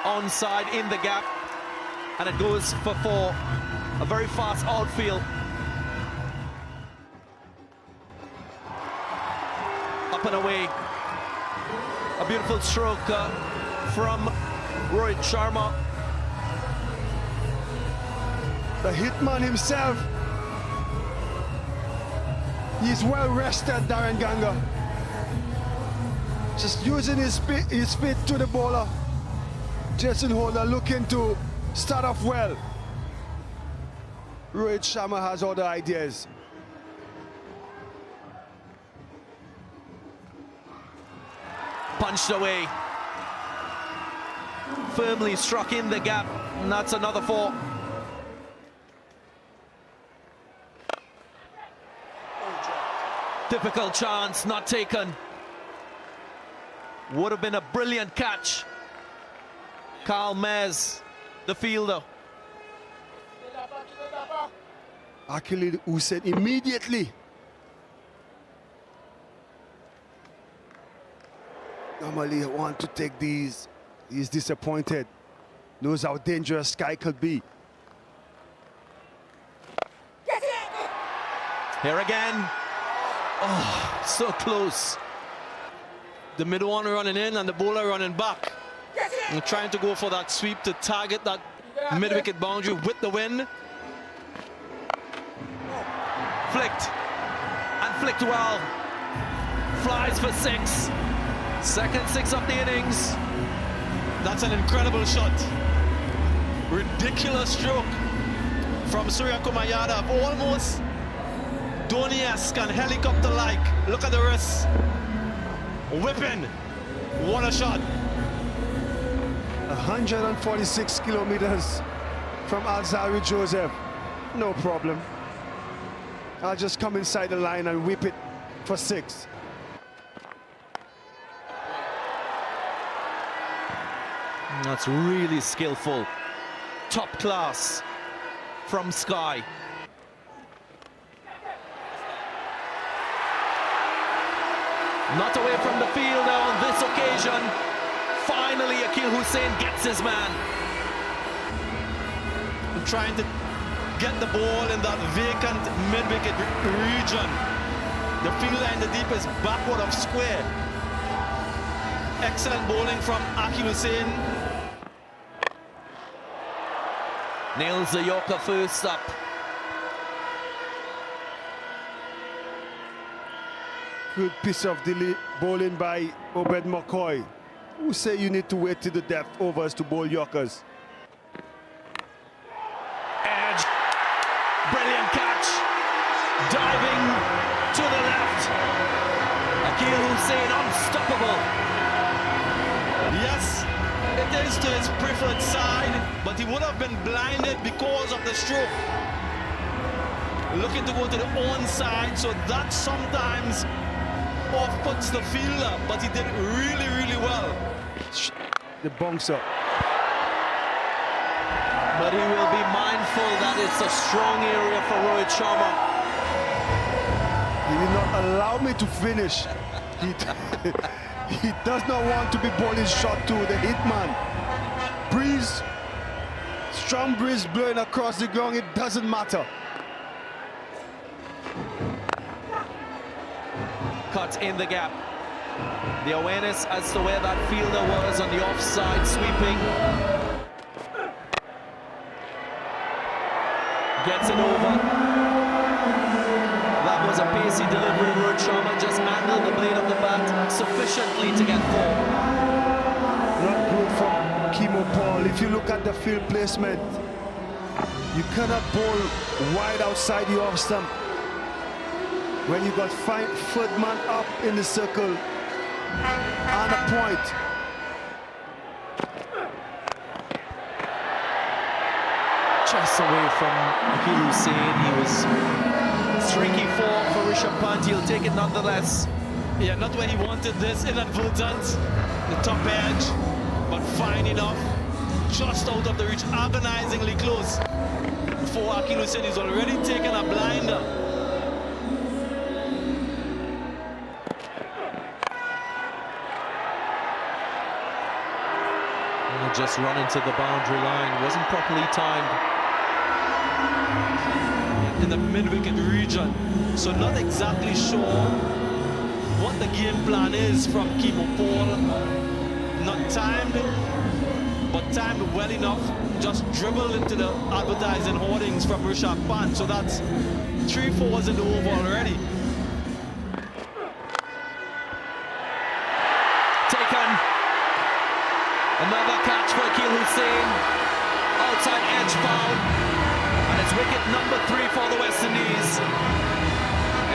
onside in the gap, and it goes for four. A very fast outfield. Up and away. A beautiful stroke from Rohit Sharma. The hitman himself. He's well rested, Darren Ganga. Just using his speed to the bowler. Jason Holder looking to start off well. Rohit Sharma has other ideas. Punched away. Firmly struck in the gap, and that's another four. Difficult chance, not taken. Would have been a brilliant catch. Carl Mez, the fielder. Akili, who said immediately. Normally, I want to take these. He's disappointed. Knows how dangerous Sky could be. Here again. Oh, so close. The mid one running in and the bowler running back. And trying to go for that sweep to target that mid-wicket boundary with the wind. Flicked. And flicked well. Flies for six. Second six of the innings. That's an incredible shot. Ridiculous stroke from Surya Kumar Yadav. Almost Dhoni-esque and helicopter-like. Look at the wrist. Whipping. What a shot. 146 kilometers from Alzari Joseph. No problem. I'll just come inside the line and whip it for six. That's really skillful. Top class from Sky. Not away from the field now on this occasion. Finally, Akil Hussain gets his man. Trying to get the ball in that vacant mid-wicket region. The fielder in the deepest backward of square. Excellent bowling from Akil Hussain. Nails the Yorker first up. Good piece of bowling by Obed McCoy. Who say you need to wait till the depth overs to bowl Yorkers? Edge. Brilliant catch. Diving to the left. Akil Hussain unstoppable. Yes, it is to his preferred side, but he would have been blinded because of the stroke. Looking to go to the onside, so that sometimes off-puts the fielder, but he did it really, really well. The bunks up. But he will be mindful that it's a strong area for Rohit Sharma. He did not allow me to finish. He does not want to be bowling shot to the hitman. Breeze, strong breeze blowing across the ground, it doesn't matter. Cut in the gap. The awareness as to where that fielder was on the offside, sweeping. Gets it over. That was a pacey delivery. Rohit Sharma just handled the blade of the bat sufficiently to get four. Not good from Kimo Paul. If you look at the field placement, you cannot bowl wide outside the off stump. When you got third man up in the circle and a point. Just away from Akil Hussain. He was streaky for Rishabh Pant. He'll take it nonetheless. Yeah, not where he wanted this, inadvertent. The top edge, but fine enough. Just out of the reach, agonizingly close. Before Akil Hussain is already taken a blinder. Just run into the boundary line, wasn't properly timed. In the mid-wicket region, so not exactly sure what the game plan is from Kimo Paul. Not timed, but timed well enough, just dribbled into the advertising hoardings from Rishabh Pant. So that's 3 fours in the over already. Taken. Another catch for Akil Hussain. Outside edge foul. And it's wicket number 3 for the West Indies.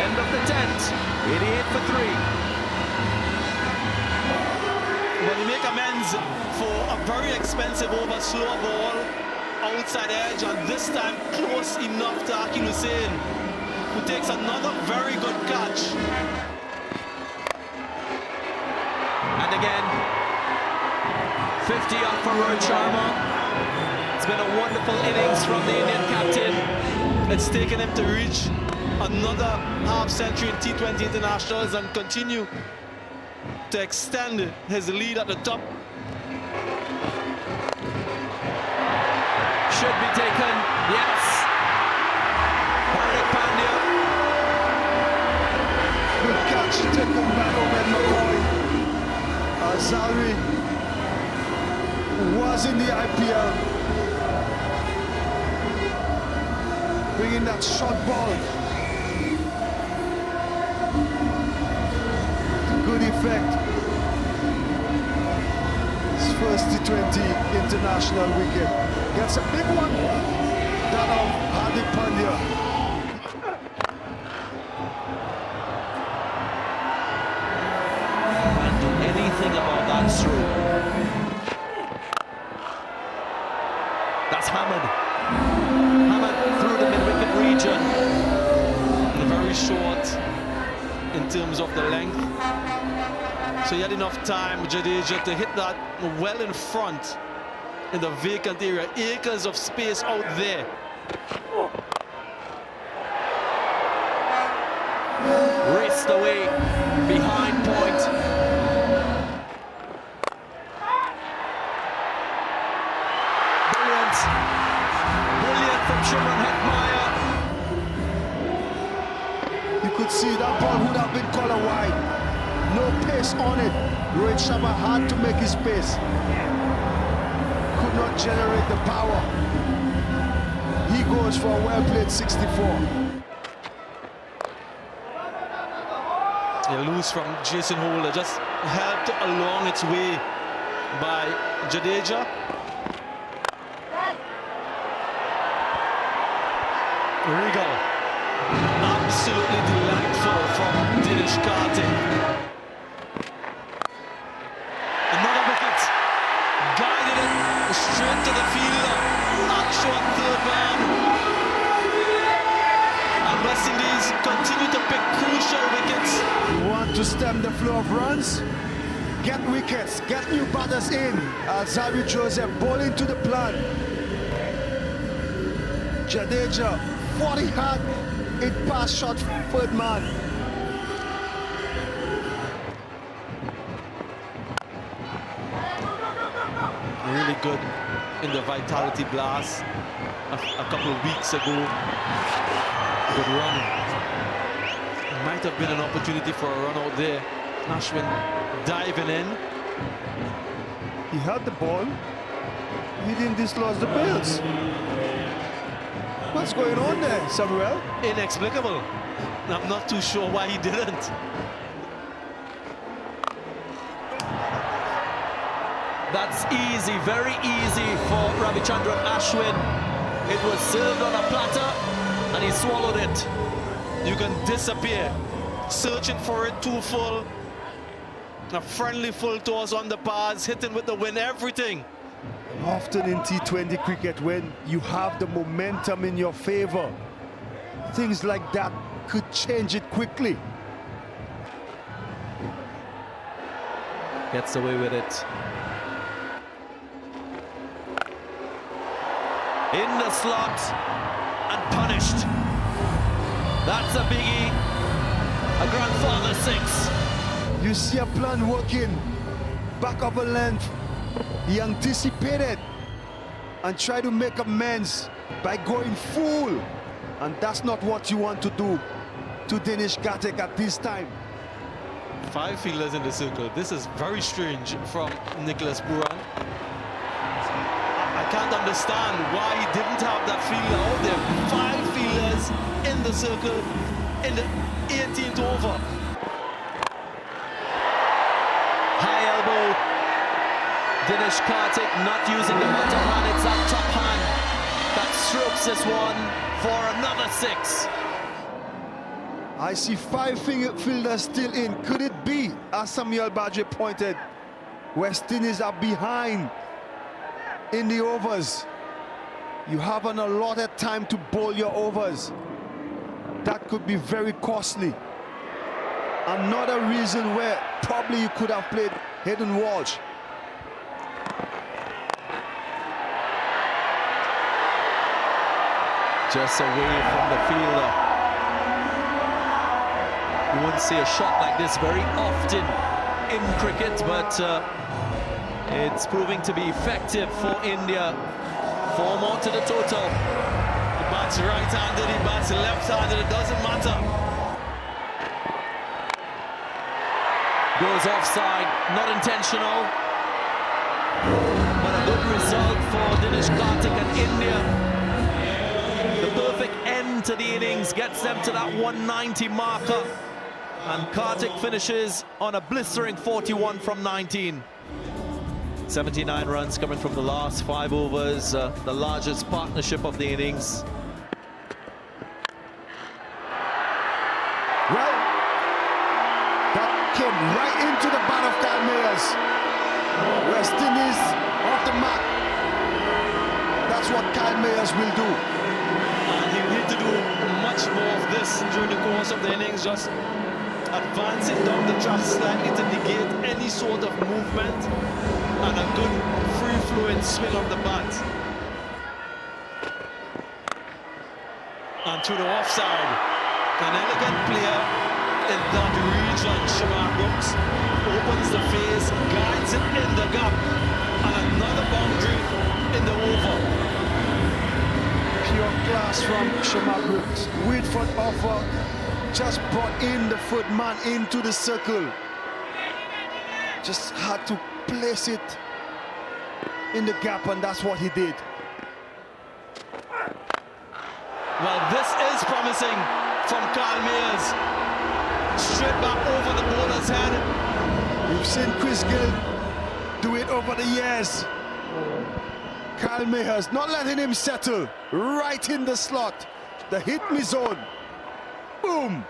End of the 10th. 88 for 3. Well, you make amends for a very expensive over slow ball. Outside edge, and this time close enough to Akil Hussain, who takes another very good catch. And again, 50 up for Rohit Sharma. It's been a wonderful innings from the Indian captain. It's taken him to reach another half-century in T20 internationals and continue to extend his lead at the top. Should be taken, yes. Hardik Pandya. Good catch taken by Omed McCoy. Azari was in the IPL, bringing that short ball to good effect. His first T20 international wicket. Gets a big one, that of Hardik Pandya. Can't do anything about that through. That's hammered. Hammered through the mid-wicket region. And very short in terms of the length. So he had enough time, Jadeja, to hit that well in front in the vacant area. Acres of space out there. Raced away behind point. Brilliant. Brilliant from Shimron Hetmeyer. You could see that ball would have been color wide. No pace on it. Rohit Sharma had to make his pace. Could not generate the power. He goes for a well-played 64. A loose from Jason Holder, just helped along its way by Jadeja. Regal, absolutely delightful from Dinesh Karthik. Another wicket, guided it straight to the fielder. Action third man. And West Indies continue to pick crucial wickets. You want to stem the flow of runs? Get wickets, get new batters in. Azari Joseph bowling to the plan. Jadeja, 40 hard, it pass shot third man. Really good in the vitality blast a couple of weeks ago. Good run. Might have been an opportunity for a run out there. Ashwin diving in. He had the ball. He didn't dislodge the bails. What's going on there, Samuel? Inexplicable. I'm not too sure why he didn't. That's easy, very easy for Ravichandran Ashwin. It was served on a platter and he swallowed it. You can disappear. Searching for it too full. A friendly full toss on the pads, hitting with the wind, everything. Often in T20 cricket, when you have the momentum in your favor, things like that could change it quickly. Gets away with it. In the slot and punished. That's a biggie. A grandfather 6. You see a plan working, back up a length, He anticipated and tried to make amends by going full. And that's not what you want to do to Dinesh Karthik at this time. 5 fielders in the circle. This is very strange from Nicholas Buran. I can't understand why he didn't have that fielder out there. 5 fielders in the circle in the 18th over. High elbow. Dinesh Karthik not using the bottom hand, it's that top hand that strokes this one for another 6. I see 5 fielders still in. Could it be, as Samuel Badje pointed, West Indies are behind in the overs? You have an allotted time to bowl your overs. That could be very costly. Another reason where probably you could have played Hayden Walsh. Just away from the fielder. You wouldn't see a shot like this very often in cricket, but it's proving to be effective for India. 4 more to the total. He bats right-handed, he bats left-handed, it doesn't matter. Goes offside, not intentional. But a good result for Dinesh Karthik and India. The perfect end to the innings gets them to that 190 marker. And Karthik finishes on a blistering 41 from 19. 79 runs coming from the last 5 overs, the largest partnership of the innings. Well, that came right into the bat of Kyle Mayers. West Indies off the mark. That's what Kyle Mayers will do. And he'll need to do much more of this during the course of the innings, just advancing down the track slightly to negate any sort of movement and a good free-flowing swing of the bat. And to the offside, an elegant player in that region, Shamar Brooks, opens the face, guides it in the gap, and another boundary in the over. Pure class from Shamar Brooks. Whitford offer, just brought in the footman into the circle. Just had to place it in the gap, and that's what he did. Well, this is promising from Kyle Mayers. Straight back over the bowler's head. We've seen Chris Gill do it over the years. Kyle Mayers not letting him settle. Right in the slot. The hit me zone. Boom.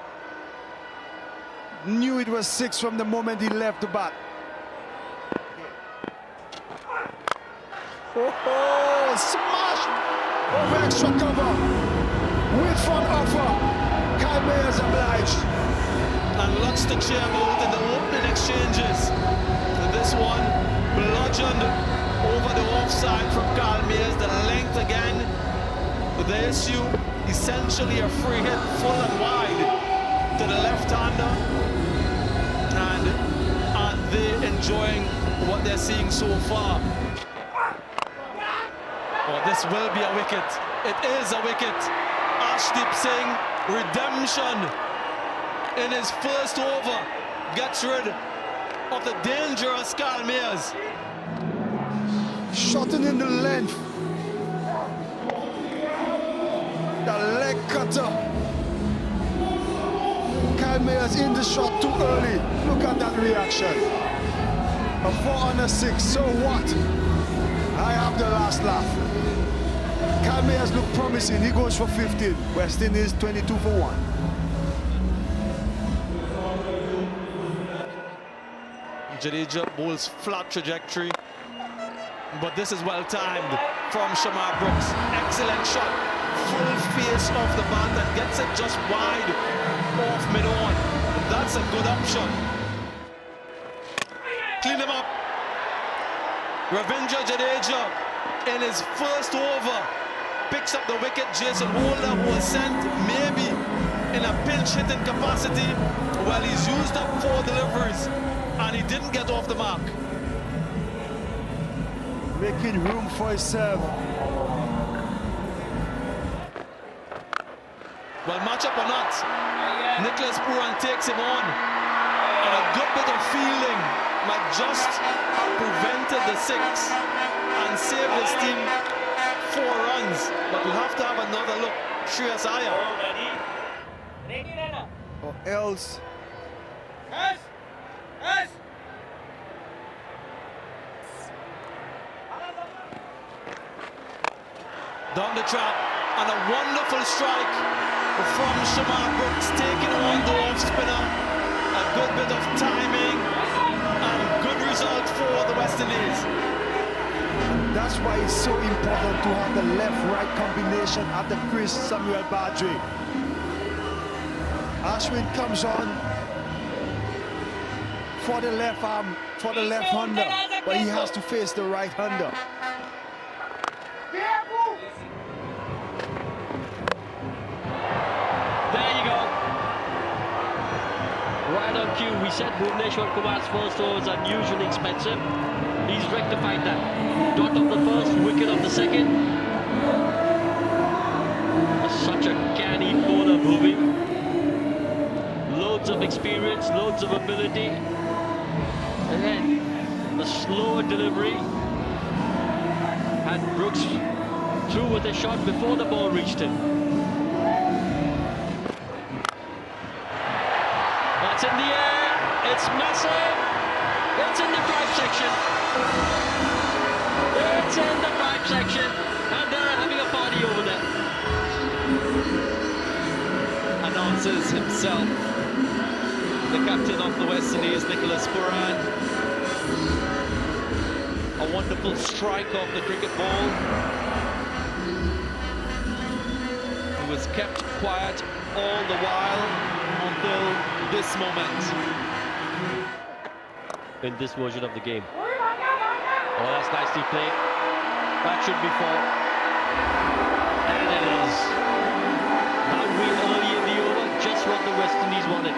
Knew it was 6 from the moment he left the bat. Oh, smash over extra cover. With front offer. Kyle Mayers obliged. And lots to cheer about in the opening exchanges. And this one bludgeoned over the offside from Kyle Mayers. The length again. But the issue, essentially a free hit, full and wide to the left-hander. And aren't they enjoying what they're seeing so far? Oh, this will be a wicket. It is a wicket. Ashdeep Singh, redemption in his first over, gets rid of the dangerous Kyle Mayers. Shotting in the length. The leg cutter. Kyle Mayers in the shot too early. Look at that reaction. A 4 under 6, so what? I have the last laugh. Kyle Mayers look promising. He goes for 15. West Indies 22 for 1. Jadeja bowls flat trajectory, but this is well timed from Shamar Brooks. Excellent shot, full face off the bat and gets it just wide off mid-on. That's a good option. Clean him up. Ravindra Jadeja in his first over picks up the wicket. Jason Holder, who was sent maybe in a pinch hitting capacity, well, he's used up 4 deliveries and he didn't get off the mark. making room for his serve. Well, match up or not, Nicholas Pooran takes him on. And a good bit of fielding might just have prevented the 6 and saved his team 4 runs. But we'll have to have another look. Shreyas Iyer. Or else... Down the trap, and a wonderful strike from Shamar Brooks, taking on the off-spinner. A good bit of timing and good result for the West Indies. That's why it's so important to have the left-right combination at the crease, Samuel Badri. Ashwin comes on for the left arm, for the left-hander, but he has to face the right-hander. Right on cue, we said Bhuvneshwar Kumar's first over was unusually expensive. He's rectified that. Dot of the first, wicket of the second. Such a canny bowler, Bhuvi. Loads of experience, loads of ability. And then the slower delivery. Had Brooks through with a shot before the ball reached him. It's in the air, it's massive, it's in the drive section. It's in the drive section, and they're having a party over there. Announces himself, the captain of the West Indies, Nicholas Pooran. A wonderful strike of the cricket ball. He was kept quiet all the while until this moment. In this version of the game. Oh, that's nicely played. That should be 4. And it is. Not real early in the over, just what the West Indies wanted.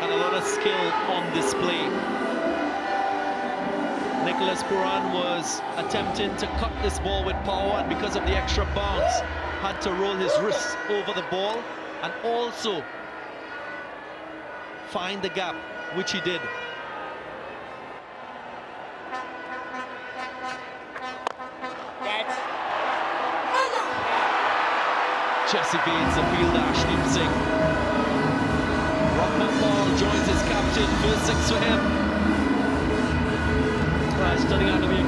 And a lot of skill on display. Nicholas Pooran was attempting to cut this ball with power, and because of the extra bounce, had to roll his wrist over the ball and also find the gap, which he did. Jesse Bates, the fielder, Ashdeep Singh. Rockman Paul joins his captain, first 6 for him. It's turning out to be a